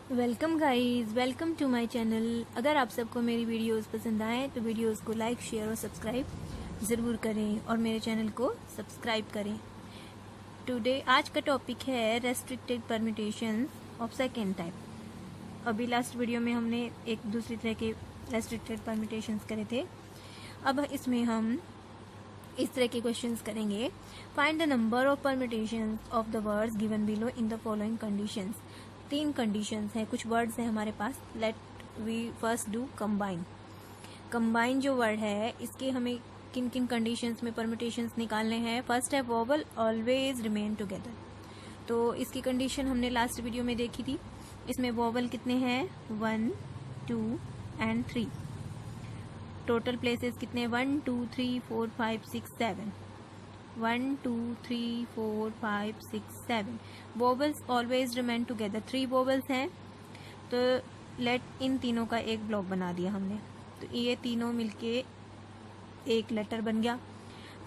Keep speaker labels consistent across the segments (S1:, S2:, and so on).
S1: Welcome guys, welcome to my channel. अगर आप सबको मेरी वीडियोस पसंद आए तो वीडियोस को लाइक, शेयर और सब्सक्राइब ज़रूर करें और मेरे चैनल को सब्सक्राइब करें। टुडे आज का टॉपिक है restricted permutations of second type. अभी लास्ट वीडियो में हमने एक दूसरी तरह के रेस्ट्रिक्टेड परम्यूटेशंस करे थे। अब इसमें हम इस तरह के क्वेश्चंस करेंगे। Find the number of permutations of the words given below in the following conditions. 3 conditions हैं, कुछ वर्ड्स हैं हमारे पास। Let we first do combine. Combine जो वर्ड है इसके हमें किन किन कंडीशंस में परम्यूटेशंस निकालने हैं। फर्स्ट है वोवल ऑलवेज रिमेन टुगेदर। तो इसकी कंडीशन हमने लास्ट वीडियो में देखी थी। इसमें वोवल कितने हैं, 1, 2 एंड 3। टोटल प्लेसेस कितने, 1, 2, 3, 4, 5, 6, 7। 1, 2, 3, 4, 5, 6, 7। Vowels always remain together, 3 vowels हैं। तो लेट इन तीनों का एक ब्लॉक बना दिया हमने, तो ये तीनों मिलके एक लेटर बन गया।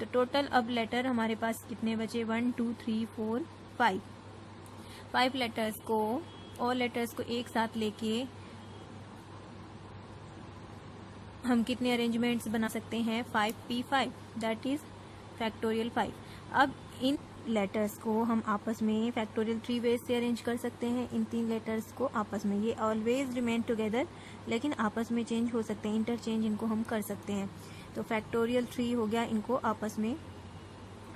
S1: तो टोटल अब लेटर हमारे पास कितने बचे, 1, 2, 3, 4, 5। 5 लेटर्स को, और लेटर्स को एक साथ लेके हम कितने अरेंजमेंट्स बना सकते हैं, 5p5, दैट इज फैक्टोरियल 5। अब इन लेटर्स को हम आपस में फैक्टोरियल 3 वेज से अरेंज कर सकते हैं। इन 3 लेटर्स को आपस में, ये ऑलवेज रिमेन टुगेदर लेकिन आपस में चेंज हो सकते हैं, इंटरचेंज इनको हम कर सकते हैं। तो फैक्टोरियल 3 हो गया, इनको आपस में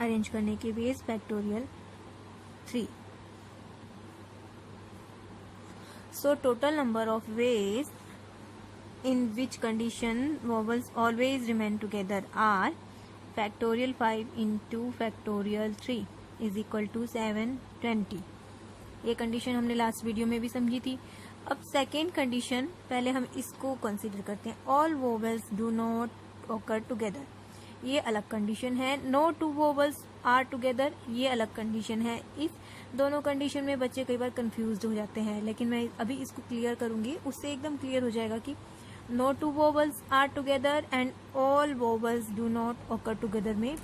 S1: अरेंज करने के ways factorial 3। So total number of ways in which condition vowels always remain together are factorial 5 into factorial 3 is equal to 720। ये कंडीशन हमने लास्ट वीडियो में भी समझी थी। अब सेकेंड कंडीशन, पहले हम इसको कंसीडर करते हैं। All vowels do not occur together, ये अलग कंडीशन है। No two vowels are together, ये अलग कंडीशन है। इस दोनों कंडीशन में बच्चे कई बार कंफ्यूज हो जाते हैं, लेकिन मैं अभी इसको क्लियर करूंगी, उससे एकदम क्लियर हो जाएगा कि no two vowels are together and all vowels do not occur together में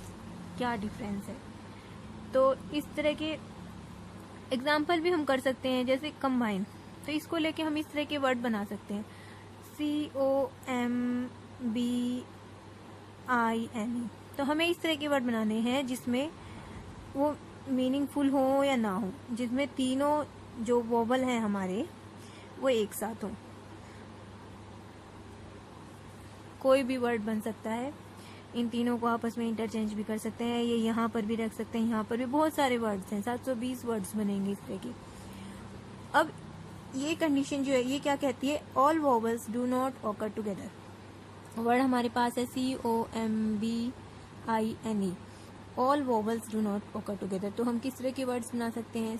S1: क्या डिफरेंस है। तो इस तरह के एग्जाम्पल भी हम कर सकते हैं, जैसे कंबाइन। तो इसको लेके हम इस तरह के वर्ड बना सकते हैं, COMBINE। तो हमें इस तरह के वर्ड बनाने हैं जिसमें वो मीनिंगफुल हो या ना हो, जिसमें तीनों जो वोवल हैं हमारे वो एक साथ हों। कोई भी वर्ड बन सकता है, इन तीनों को आपस में इंटरचेंज भी कर सकते हैं। ये यहाँ पर भी रख सकते हैं, यहाँ पर भी बहुत सारे वर्ड्स हैं, 720 वर्ड्स बनेंगे इस तरह की। अब ये कंडीशन जो है ये क्या कहती है, all vowels do not occur together. Word हमारे पास है COMBINE, all vowels do not occur together. तो हम किस तरह के वर्ड्स बना सकते हैं,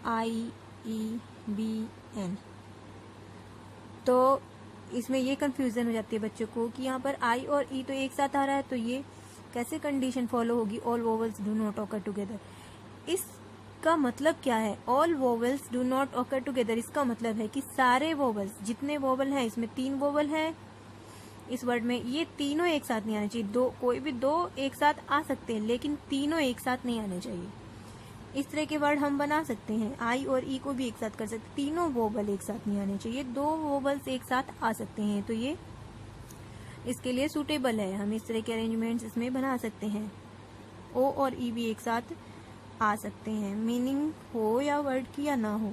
S1: COMIEBN। तो इसमें ये कंफ्यूजन हो जाती है बच्चों को कि यहाँ पर आई और ई तो एक साथ आ रहा है, तो ये कैसे कंडीशन फॉलो होगी, all vowels do not occur together. इसका मतलब क्या है, all vowels do not occur together, इसका मतलब है कि सारे वोवल्स, जितने वोवल हैं, इसमें 3 वोवल हैं इस वर्ड में, ये तीनों एक साथ नहीं आने चाहिए। कोई भी 2 एक साथ आ सकते हैं लेकिन तीनों एक साथ नहीं आने चाहिए। इस तरह के वर्ड हम बना सकते हैं, आई और ई को भी एक साथ कर सकते हैं, तीनों वोवल एक साथ नहीं आने चाहिए, 2 वोवल्स एक साथ आ सकते हैं। तो ये इसके लिए सूटेबल है, हम इस तरह के अरेंजमेंट्स इसमें बना सकते हैं। ओ और ई भी एक साथ आ सकते हैं, मीनिंग हो या वर्ड की या ना हो,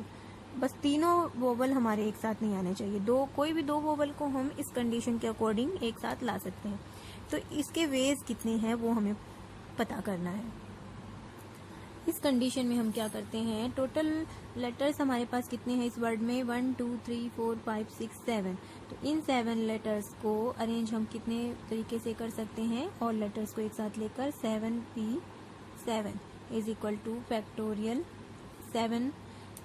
S1: बस तीनों वोवल हमारे एक साथ नहीं आने चाहिए। कोई भी 2 वोवल को हम इस कंडीशन के अकॉर्डिंग एक साथ ला सकते हैं। तो इसके वेज कितने हैं वो हमें पता करना है। इस कंडीशन में हम क्या करते हैं, टोटल लेटर्स हमारे पास कितने हैं इस वर्ड में, 1, 2, 3, 4, 5, 6, 7। तो इन 7 लेटर्स को अरेंज हम कितने तरीके से कर सकते हैं, और लेटर्स को एक साथ लेकर 7p7 is equal to factorial 7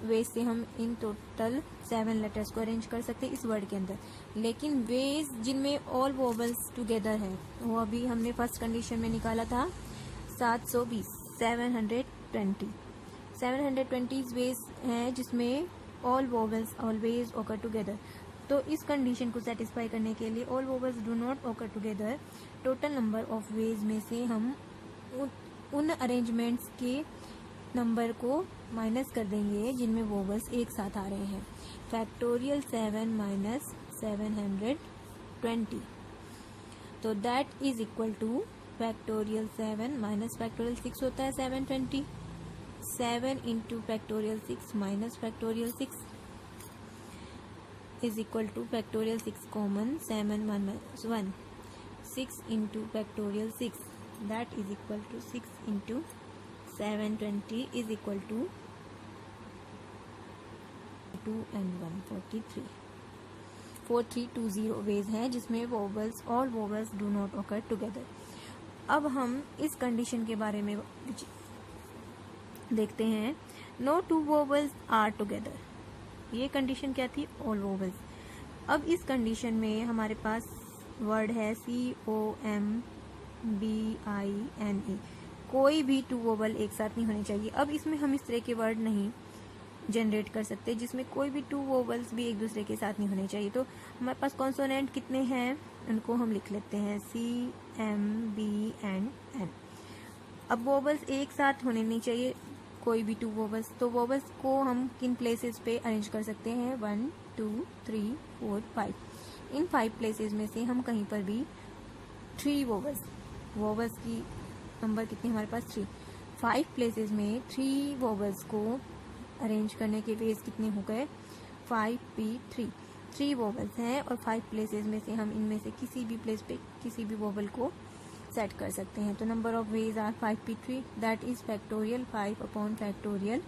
S1: ways से हम इन टोटल 7 लेटर्स को अरेंज कर सकते हैं इस वर्ड के अंदर। लेकिन वेज जिनमें ऑल वोवल्स टुगेदर है वो अभी हमने फर्स्ट कंडीशन में निकाला था 720, 720 वेज हैं जिसमें all vowels always occur together. तो इस कंडीशन को सेटिस्फाई करने के लिए all vowels do not occur together, total number of veg में से हम उन अरेंजमेंट्स के नंबर को माइनस कर देंगे जिनमें वोवल्स एक साथ आ रहे हैं। फैक्टोरियल 7 माइनस 720, तो that is equal to factorial 7 minus factorial 6 होता है 720, 7 into factorial 6 minus factorial 6 is equal to factorial 6 common 7 minus 1, 6 into factorial 6 that is equal to 6 into 720 is equal to 2 and 1 43, 4320 ways हैं जिसमें vowels all vowels do not occur together. अब हम इस condition के बारे में देखते हैं। No two vowels are together, ये कंडीशन क्या थी? All vowels. अब इस कंडीशन में हमारे पास वर्ड है COMBINE, कोई भी टू वोवल एक साथ नहीं होनी चाहिए। अब इसमें हम इस तरह के वर्ड नहीं जनरेट कर सकते जिसमें कोई भी टू वोवल्स भी एक दूसरे के साथ नहीं होने चाहिए। तो हमारे पास कॉन्सोनेंट कितने हैं उनको हम लिख लेते हैं CMB&N। अब वोवल्स एक साथ होने नहीं चाहिए कोई भी टू वोवल्स, तो वोवल्स को हम किन प्लेसेस पे अरेंज कर सकते हैं? 1 2 3 4 5। इन 5 प्लेसेस में से हम कहीं पर भी 3 वोवल्स की नंबर कितने हमारे पास? 3। 5 प्लेसेस में 3 वोवल्स को अरेंज करने के वेज कितने हो गए? 5P3। 3 वोवल्स हैं और 5 प्लेसेस में से हम इनमें से किसी भी प्लेस पे किसी भी वोवल को सेट कर सकते हैं। तो number of ways are 5P3 that is factorial 5 upon factorial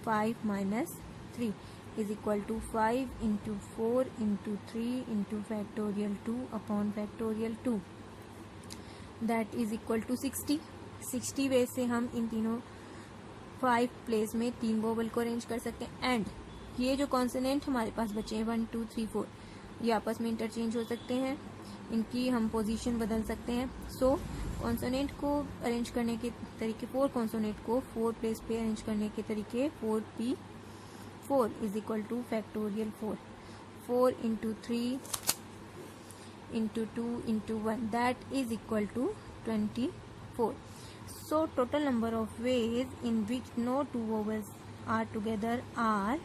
S1: 5 minus 3 is equal to 5 into 4 into 3 into factorial 2 upon factorial 2 that is equal to 60। 60 ways से हम इन तीनों 5 प्लेस में 3 वोवल को अरेंज कर सकते हैं। एंड ये जो कॉन्सोनेंट हमारे पास बचे हैं 1 2 3 4, ये आपस में इंटरचेंज हो सकते हैं, इनकी हम पोजीशन बदल सकते हैं। सो कॉन्सोनेंट को अरेंज करने के तरीके, 4 कॉन्सोनेंट को 4 प्लेस पे अरेंज करने के तरीके 4P4 is equal to factorial 4 into 3 into 2 into 1 that is equal to 24। So total number of ways in which no two vowels are together are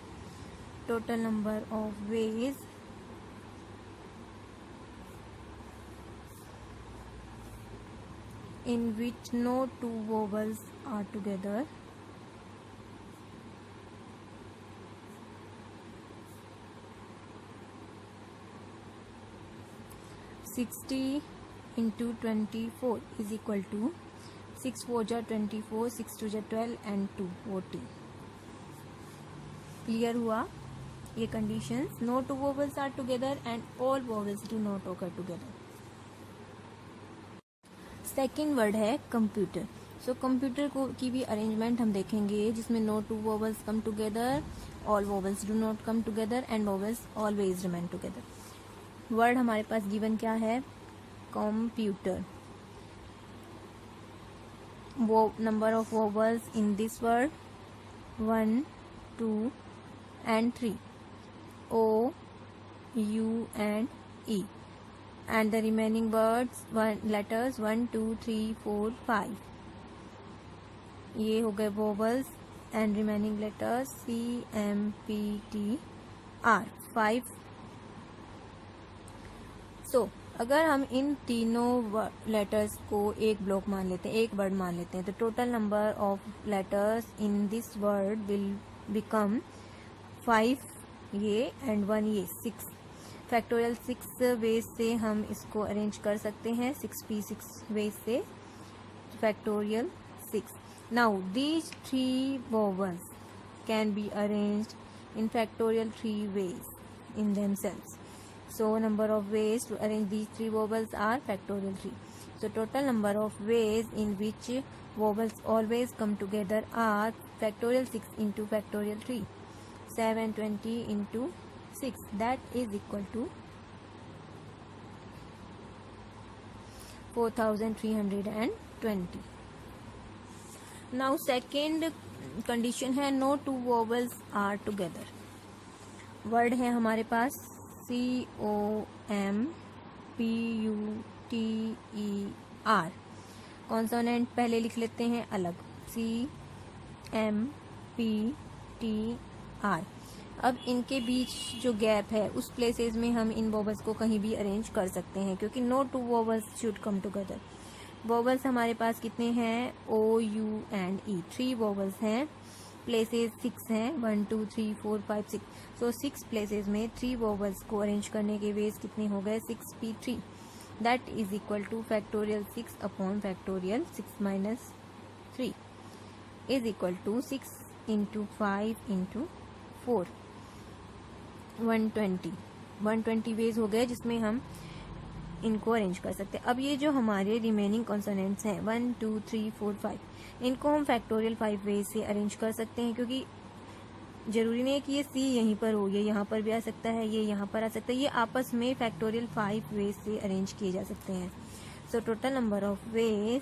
S1: total number of ways in which no two vowels are together (60 into 24 is equal to 6 4 जा 24, 6 2 जा 12 and 2 40। Clear हुआ ये conditions? No two vowels are together and all vowels do not occur together. Second word है computer. So computer को की भी arrangement हम देखेंगे जिसमें no two vowels come together, all vowels do not come together and vowels always remain together. Word हमारे पास given क्या है? Computer. Number of vowels in this word 1 2 and 3, O U and E, and the remaining words letters 1 2 3 4 5, ये हो गए vowels and remaining letters C M P T R 5। so अगर हम इन तीनों लेटर्स को एक ब्लॉक मान लेते हैं, एक वर्ड मान लेते हैं, तो total number of letters in this word will become 5 ये एंड 1 ये 6। फैक्टोरियल 6 वेज से हम इसको अरेंज कर सकते हैं, 6P6 वेज से factorial 6। Now these 3 vowels can be arranged in factorial 3 ways in themselves. So number of ways to arrange these 3 vowels are factorial 3. So total number of ways in which vowels always come together are factorial 6 into factorial 3, 720 into 6, that is equal to 4320. Now second condition है no two vowels are together. Word है हमारे पास COMPUTER। Consonant पहले लिख लेते हैं अलग, CMP PTR। अब इनके बीच जो गैप है उस प्लेसेस में हम इन वोवल्स को कहीं भी अरेंज कर सकते हैं, क्योंकि no two vowels should come together. Vowels हमारे पास कितने हैं, O, U and E, 3 vowels हैं। प्लेसेस 6 हैं, 1 2 3 4 5 6। सो 6 प्लेसेस में 3 वोवल्स को अरेंज करने के वेज कितने हो गए, 6p3। That is equal to factorial 6 upon factorial 6 minus 3 is equal to 6 into 5 into 4, 120 ways हो गए जिसमें हम इनको अरेंज कर सकते हैं। अब ये जो हमारे रिमेनिंग कॉन्सोनेंट्स हैं 1 2 3 4 5, इनको हम फैक्टोरियल 5 वेज से अरेंज कर सकते हैं, क्योंकि जरूरी नहीं है कि ये C यहीं पर हो, ये यहाँ पर भी आ सकता है, ये यहाँ पर आ सकता है। ये आपस में फैक्टोरियल 5 वेज से अरेंज किए जा सकते हैं। So total number of ways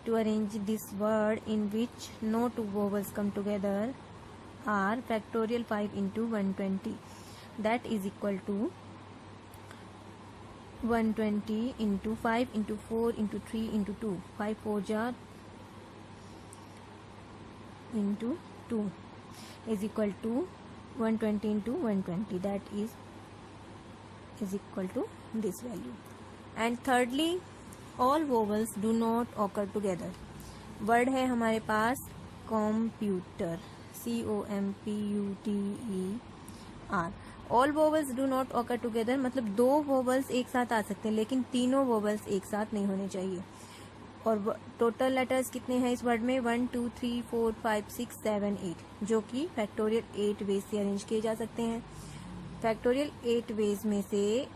S1: to arrange this word in which no two vowels come together are factorial 5 into 120। That is equal to 120 into 5 into 4 into 3 into 2, 5 4 जा into 2 is equal to 120 into 120, that is equal to this value. And thirdly, all vowels do not occur together. word है हमारे पास computer, COMPUTER। all vowels do not occur together मतलब 2 vowels एक साथ आ सकते हैं, लेकिन तीनों vowels एक साथ नहीं होने चाहिए। और टोटल लेटर्स कितने हैं इस वर्ड में, 1 2 3 4 5 6 7 8, जो कि फैक्टोरियल 8 वेज से अरेंज किए जा सकते हैं। फैक्टोरियल 8 वेज में से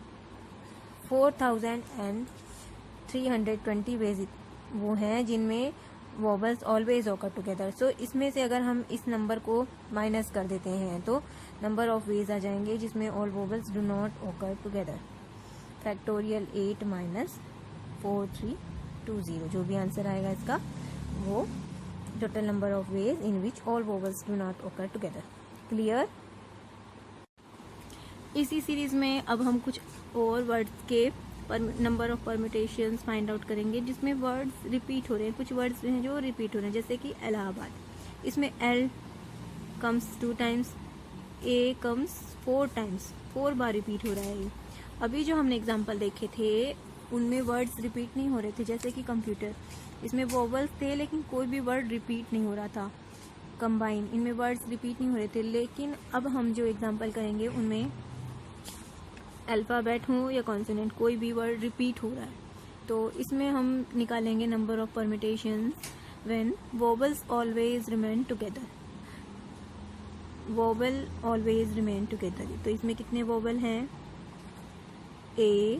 S1: 4320 वेज वो हैं जिनमें वोवल्स ऑलवेज ऑकर टुगेदर। सो इसमें से अगर हम इस नंबर को माइनस कर देते हैं तो नंबर ऑफ वेज आ जाएंगे जिसमें all vowels do not occur together. Factorial 8 minus 4320, जो भी आंसर आएगा इसका वो total number of ways in which all vowels do not occur together. Clear. इसी सीरीज में अब हम कुछ और वर्ड्स के number of permutations find out करेंगे जिसमें वर्ड्स रिपीट हो रहे हैं। कुछ वर्ड्स हैं जो रिपीट हो रहे हैं, जैसे कि इलाहाबाद, इसमें L comes 2 times, A comes 4 times, 4 bar repeat हो रहा है ये। अभी जो हमने एग्जाम्पल देखे थे उनमें वर्ड्स रिपीट नहीं हो रहे थे, जैसे कि कंप्यूटर, इसमें वोवल्स थे लेकिन कोई भी वर्ड रिपीट नहीं हो रहा था। कंबाइन, इनमें वर्ड्स रिपीट नहीं हो रहे थे। लेकिन अब हम जो एग्जाम्पल करेंगे उनमें अल्फ़ाबेट हो या कॉन्सोनेंट, कोई भी वर्ड रिपीट हो रहा है, तो इसमें हम निकालेंगे number of permutations when vowels always remain together. Vowel always remain together, तो इसमें कितने वोवल हैं, A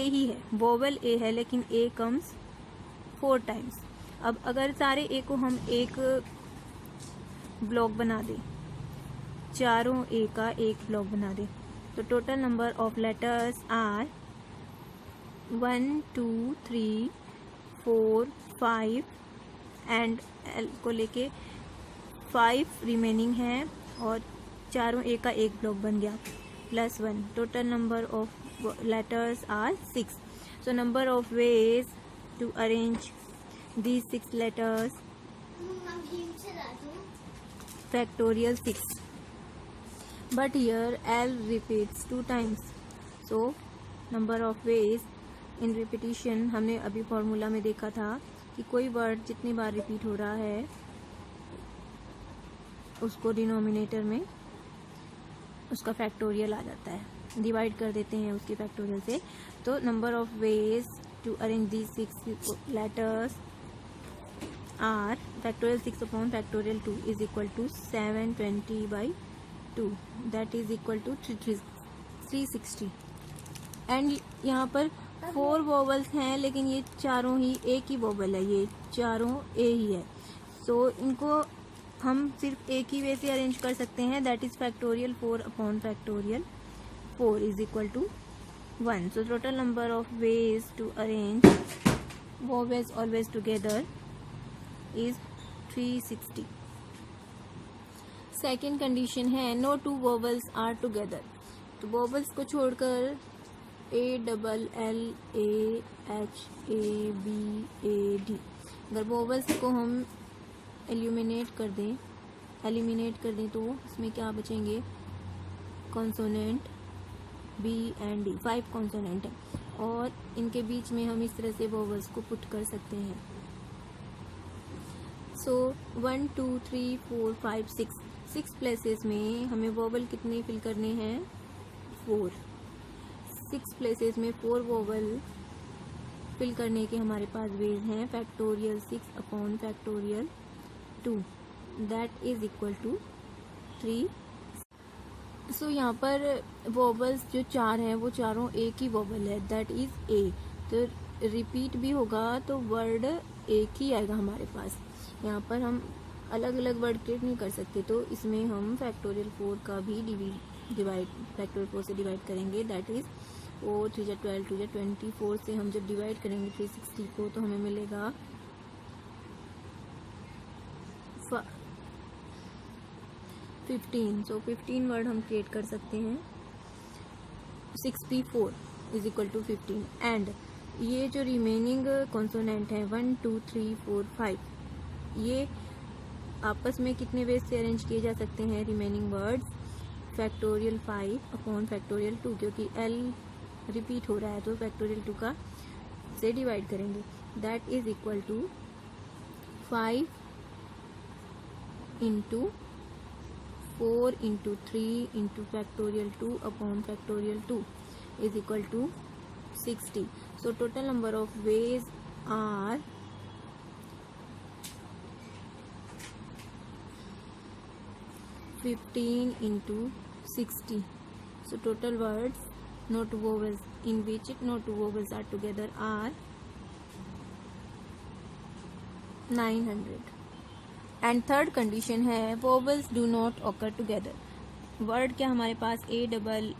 S1: ही है, वोवल A है, लेकिन A कम्स 4 टाइम्स। अब अगर सारे A को हम एक ब्लॉक बना दें, चारों A का एक ब्लॉक बना दें, तो total number of letters are 1 2 3 4 5 and L को लेके 5 रिमेनिंग है और चारों A का एक ब्लॉक बन गया, +1। Total number of letters are 6. So number of ways to arrange these 6 letters, factorial 6, but here L repeats 2 times. So number of ways in repetition, हमने अभी फॉर्मूला में देखा था कि कोई वर्ड जितनी बार रिपीट हो रहा है उसको डिनोमिनेटर में उसका फैक्टोरियल आ जाता है, डिवाइड कर देते हैं उसके फैक्टोरियल से। तो number of ways to arrange these 6 letters are factorial 6 upon factorial 2 is equal to 720/2, that is equal to 360। And यहाँ पर 4 वोवल्स हैं लेकिन ये चारों ही एक ही वोवल है, ये चारों ए ही है। सो इनको हम सिर्फ एक ही वे से अरेंज कर सकते हैं, that is factorial 4 upon factorial 4 is equal to 1. So total number of ways to arrange vowels always together is 360. Second condition है no two vowels are together. तो vowels को छोड़कर A double L A H A B A D, अगर vowels को हम eliminate कर दें तो इसमें क्या बचेंगे, consonant B and D, 5 consonant है और इनके बीच में हम इस तरह से वोवल्स को पुट कर सकते हैं। सो 1 2 3 4 5 6 प्लेसेस में हमें वोवल कितने फिल करने हैं, 4। 6 प्लेसेस में 4 वोवल फिल करने के हमारे पास वेज हैं factorial 6 upon factorial 2 that is equal to 3। So यहाँ पर वोवल्स जो 4 हैं वो चारों एक ही वोवल है, दैट इज ए। तो रिपीट भी होगा तो वर्ड एक ही आएगा हमारे पास। यहाँ पर हम अलग अलग वर्ड क्रिएट नहीं कर सकते, तो इसमें हम फैक्टोरियल 4 का भी डिवाइड फैक्टोरियल 4 से डिवाइड करेंगे, दैट इज 4 3 12 2 24 से हम जब डिवाइड करेंगे 360 को तो हमें मिलेगा 15। सो 15 वर्ड हम क्रिएट कर सकते हैं। 64 इज इक्वल टू 15 एंड ये जो रिमेनिंग कॉन्सोनेंट है 1 2 3 4 5 ये आपस में कितने वेज से अरेंज किए जा सकते हैं, remaining words factorial 5 upon factorial 2, क्योंकि एल रिपीट हो रहा है तो फैक्टोरियल 2 का से डिवाइड करेंगे, that is equal to 5 into 4 into 3 into factorial 2 upon factorial 2 is equal to 60। So total number of ways are 15 into 60. So total words not vowels in which not vowels are together are 900. And third condition है vowels do not occur together. Word क्या हमारे पास ALLAHABA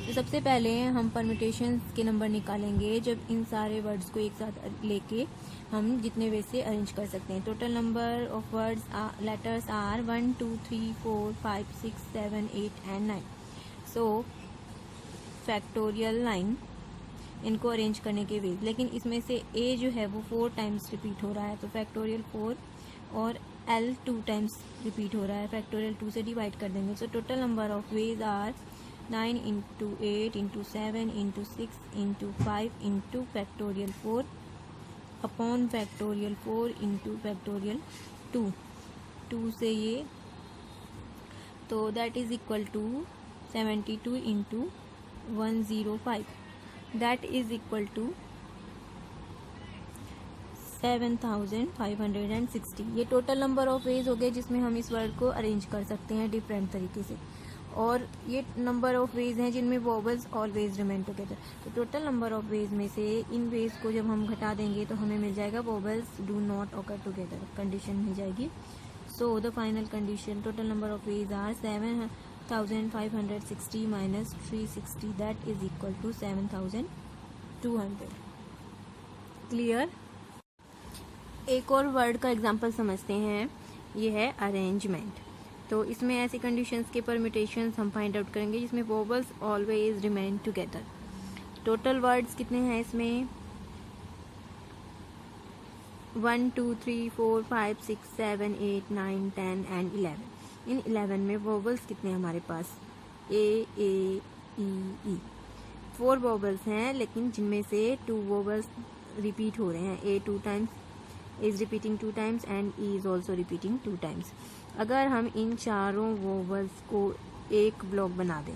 S1: तो सबसे पहले हम permutations के number निकालेंगे जब इन सारे वर्ड्स को एक साथ लेके हम जितने वे से अरेंज कर सकते हैं। Total number of words letters are 1 2 3 4 5 6 7 8 and 9। So factorial 9 इनको अरेंज करने के वेज, लेकिन इसमें से ए जो है वो 4 टाइम्स रिपीट हो रहा है तो फैक्टोरियल 4 और एल 2 टाइम्स रिपीट हो रहा है, फैक्टोरियल 2 से डिवाइड कर देंगे। So total number of ways are 9 into 8 into 7 into 6 into 5 into factorial 4 upon factorial 4 into factorial 2 से ये तो that is equal to 72 into 105 that is equal to 7560। ये टोटल नंबर ऑफ वेज हो गए जिसमें हम इस वर्ड को अरेंज कर सकते हैं डिफरेंट तरीके से, और ये नंबर ऑफ वेज हैं जिनमें वोवल्स ऑलवेज रिमेन टुगेदर। तो टोटल नंबर ऑफ वेज में से इन वेज को जब हम घटा देंगे तो हमें मिल जाएगा vowels do not occur together condition मिल जाएगी। So the final condition total number of ways are 7560 minus 360 that is equal to 7200। Clear? एक और वर्ड का एग्जाम्पल समझते हैं, ये है अरेंजमेंट। तो इसमें ऐसी कंडीशंस के परम्यूटेशंस हम फाइंड आउट करेंगे जिसमें vowels always remain together. Total words कितने हैं इसमें 1 2 3 4 5 6 7 8 9 10 एंड 11। इन 11 में वोवल्स कितने हैं हमारे पास ए ई ई 4 वोवल्स हैं, लेकिन जिनमें से 2 वोवल्स रिपीट हो रहे हैं। ए 2 times is repeating 2 times and E is also repeating 2 times। अगर हम इन चारों वोवल्स को एक ब्लॉक बना दें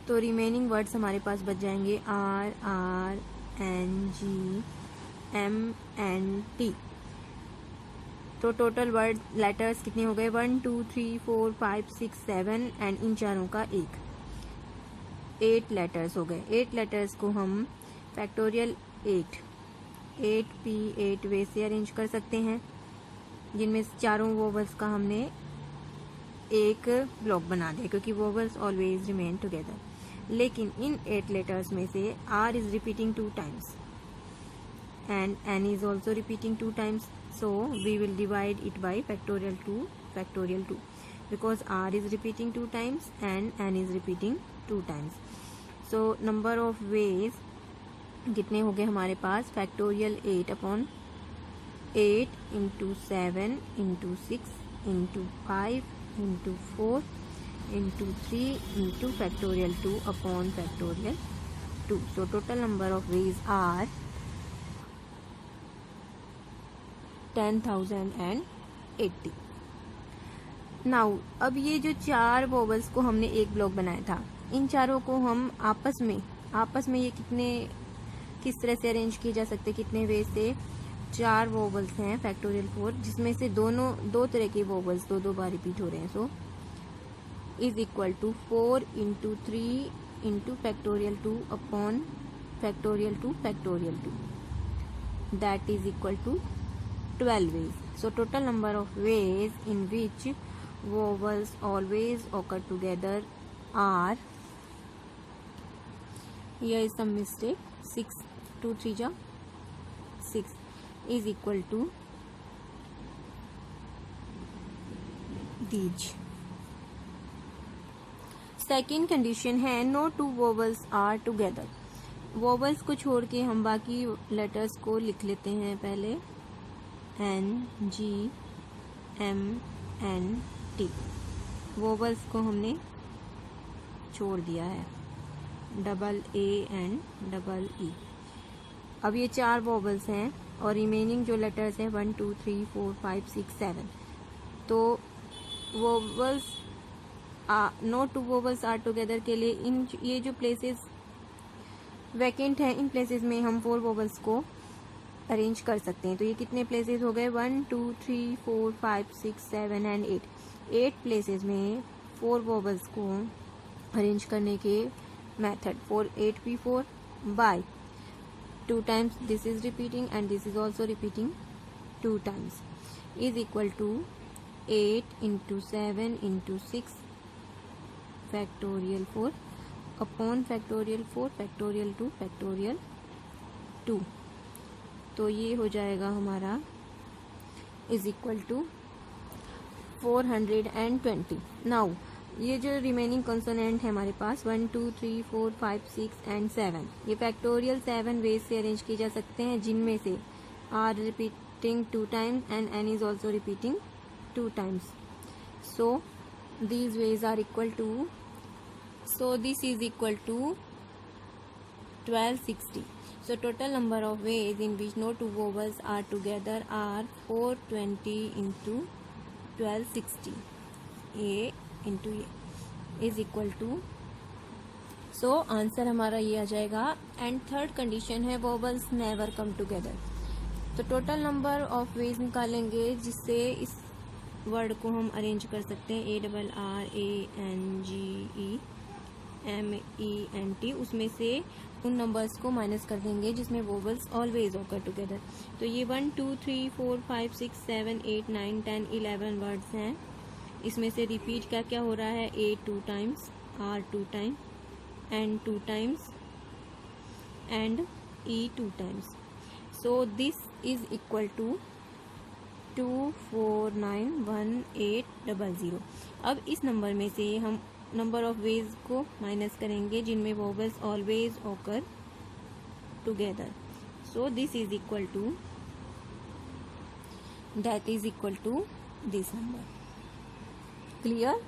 S1: तो रिमेनिंग वर्ड्स हमारे पास बच जाएंगे R R N G M N T। तो टोटल वर्ड लेटर्स कितने हो गए 1 2 3 4 5 6 7 एंड इन चारों का 8 लेटर्स हो गए। 8 लेटर्स को हम फैक्टोरियल 8 वे से अरेंज कर सकते हैं जिनमें चारों वोवल्स का हमने एक ब्लॉक बना दिया क्योंकि वोवल्स ऑलवेज रिमेन टुगेदर। लेकिन इन 8 लेटर्स में से R is repeating 2 times and N is also repeating 2 times, so we will divide it by factorial 2 because R is repeating 2 times and N is repeating 2 times. So number of ways कितने हो गए हमारे पास, factorial 8/8 into 7 into 6 into 5 into 4 into 3 into factorial 2 upon factorial 2. So total number of ways are 10,080. Now अब ये जो चार vowels को हमने एक ब्लॉक बनाया था, इन चारों को हम आपस में ये किस तरह से अरेंज किए जा सकते, कितने वे से. चार वोवल्स हैं फैक्टोरियल 4, जिसमें से दो तरह के वोवल्स दो बार रिपीट हो रहे हैं. So is equal to 4 into 3 into factorial 2 upon factorial 2 factorial 2. That is equal to 12 ways. So total number of ways in which vowels always occur together are, here is some mistake, 6, 2 3 ja 6 is equal to these. Second condition है no two vowels are together. Vowels को छोड़ के हम बाकी letters को लिख लेते हैं पहले. N G M N T. Vowels को हमने छोड़ दिया है, AA&EE. अब ये चार वोवल्स हैं और रिमेनिंग जो लेटर्स हैं 1 2 3 4 5 6 7. तो vowels no two vowels are together के लिए ये जो प्लेसेस वैकेंट हैं, इन प्लेसेस में हम 4 वोवल्स को अरेंज कर सकते हैं. तो ये कितने प्लेसेस हो गए, 1 2 3 4 5 6 7 एंड 8. 8 प्लेसेस में 4 वोवल्स को अरेंज करने के मेथड 4 8 भी 4 bye 2 times this is repeating and this is also repeating 2 times is equal to 8 into 7 into 6 factorial 4 upon factorial 4 factorial 2 factorial 2. तो ये हो जाएगा हमारा इज इक्वल टू 420. नाउ ये जो रिमेनिंग कंसोनेंट है हमारे पास 1 2 3 4 5 6 एंड 7, ये फैक्टोरियल 7 वेज से अरेंज किए जा सकते हैं, जिनमें से R repeating 2 times and N is also repeating 2 times. So these ways are equal to, so this is equal to 1260. So total number of ways in which no two vowels are together are 420 into 1260. A into A is equal to, so answer हमारा ये आ जाएगा. And third condition है vowels never come together. तो total number of veg निकालेंगे जिससे इस word को हम अरेंज कर सकते हैं. ARRANGEMENT. उसमें से उन नंबर्स को माइनस कर देंगे जिसमें वोवल्स ऑलवेज ऑकर टुगेदर. तो ये 1 2 3 4 5 6 7 8 9 10 11 वर्ड्स हैं. इसमें से रिपीट क्या क्या हो रहा है, A 2 times, R 2 times, N 2 times and E 2 times. So this is equal to 2491800. अब इस नंबर में से हम नंबर ऑफ वेज को माइनस करेंगे जिनमें vowels always occur together. So this is equal to, that is equal to this number. Clear?